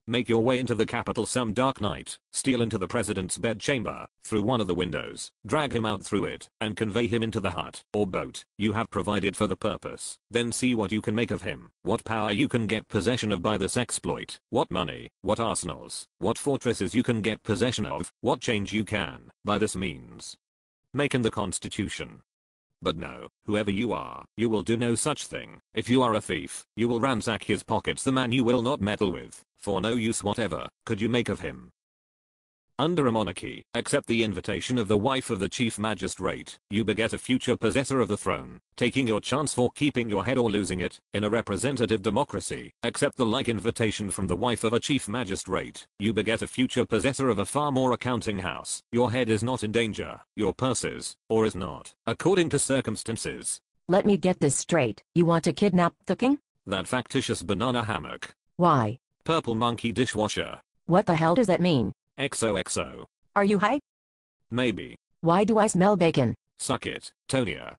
Make your way into the capital some dark night, steal into the president's bedchamber, through one of the windows, drag him out through it, and convey him into the hut or boat you have provided for the purpose. Then see what you can make of him, what power you can get possession of by this exploit, what money, what arsenals, what fortresses you can get possession of, what change you can, by this means, make in the constitution. But no, whoever you are, you will do no such thing. If you are a thief, you will ransack his pockets. The man you will not meddle with, for no use whatever could you make of him. Under a monarchy, accept the invitation of the wife of the chief magistrate. You beget a future possessor of the throne, taking your chance for keeping your head or losing it. In a representative democracy, accept the like invitation from the wife of a chief magistrate. You beget a future possessor of a far more accounting house. Your head is not in danger, your purse is, or is not, according to circumstances. Let me get this straight. You want to kidnap the king? That factitious banana hammock. Why? Purple monkey dishwasher. What the hell does that mean? XOXO. Are you high? Maybe. Why do I smell bacon? Suck it, Tonya.